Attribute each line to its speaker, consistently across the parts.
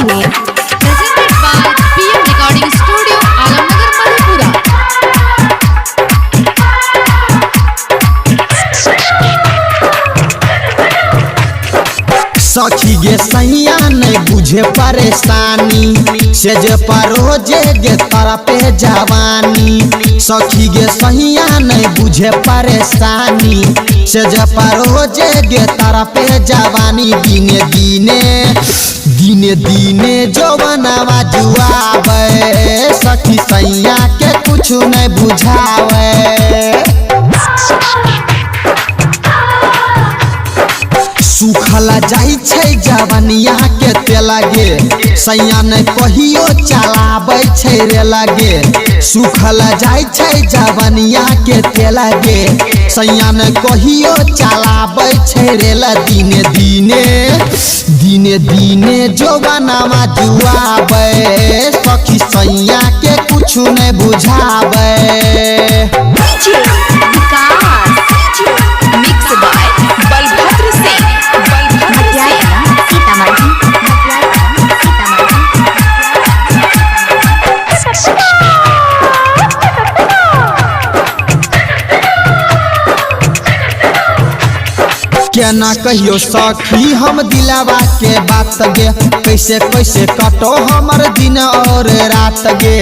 Speaker 1: Kasmir. Presented by PM Recording Studio, Alamnagar, Madhepura.
Speaker 2: सखी गे सैया नहीं बुझे परेशानी से जे परोजे गे तारा पे जवानी। सखी गे सैया नहीं बुझे परेशानी से जे परोजे गे तारा पे जवानी। दिने दिने दिने दिने जवानवा जुआवे सखी सैया के कुछ नहीं बुझावे। सुखला जाई छै जवानिया के तेला गे सैया ने कहियो चलाबै छै रे लगे। सुखला जाई छै जवानिया के तेला गे सैया ने कहियो चलाबै छै रे ल। दिने दिने दिने दिने जवानवा जुआबै सखी सैया के कुछ नहीं बुझाबै।
Speaker 1: Mixed by Balbhadra Singh.
Speaker 2: केना कहियो सखी हम दिलावा के बात गे कैसे कैसे कटो हमर दिन और रात गे।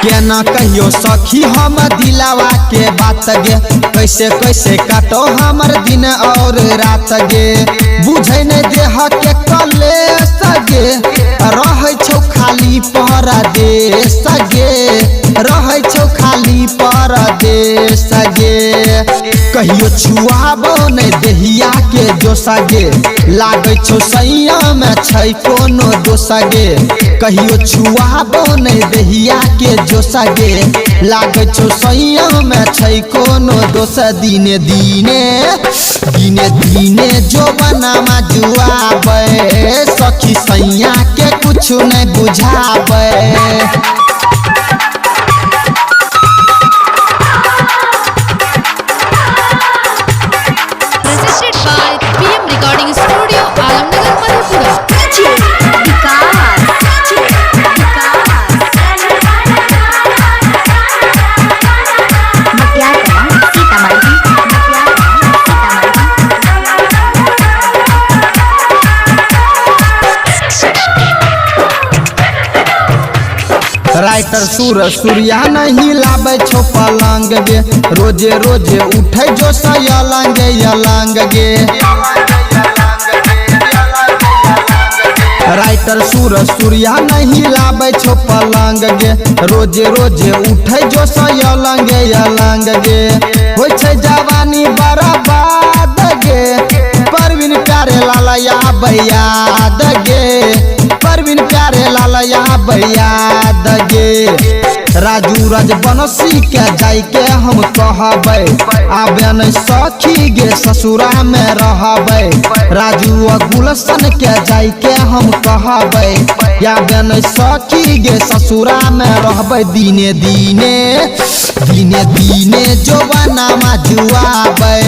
Speaker 2: केना कहियो सखी हम दिलावा के बात गे कैसे कैसे काटो हमर दिन और रात गे। बुझे नहीं देह के कले सगे रहे छौ खाली परदेश गे रहे छौ खाली परदेश गे। कहियो छुआबो नहीं देहिया के जोसा गे लागे छौ सैया में छै कोनो दोसा गे। कहियो छुआबो नहीं देहिया के जोसा गे लागे छौ सैया में छै कोनो दोसा। दिने दिने दिने दिने जवानमा जुआबै सखी सैया के कुछ नहीं बुझाबै।
Speaker 1: Presented by PM Recording Studio, Alamnagar, Madhepura.
Speaker 2: Writer Surya नहीं लाबै छो पलंग गे रोजे रोजे उठे जो सयलंग यलंग गे। राइटर सूर्या नहीं लाबै छो पलंग गे रोजे रोजे उठे जो सयलंग यलंग गे। होय छै जवानी बर्बाद गे परवीन प्यारे लालया बयाद गे परवीन प्यारे लालया बयाद गे। राजू राजवंशी के जाय के हम कहबै आबे नहीं सखी गे ससुरा में रहबै। राजू गुलशन के जाय के हम कहबै आबे नहीं सखी गे ससुरा में रहबै। दिने दिने दिने दिने जवानमा जुआबै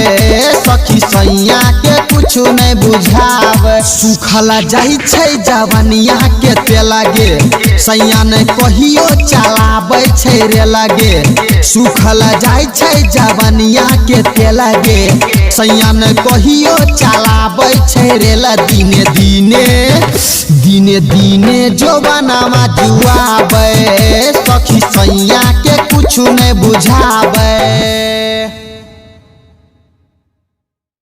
Speaker 2: सखी सैया के कुछ नहीं बुझाबै। सुखला जाई छै जवानिया के तेला गे सैया ने कहियो चलाबै छै रे लगे। सुखला जाई छै जवानिया के तेला गे सैया ने कहियो चलाबै छै रे ल। दिने दिने दिने दिने जवानमा जुआबै सखी सैया के कुछ नहीं बुझाबै।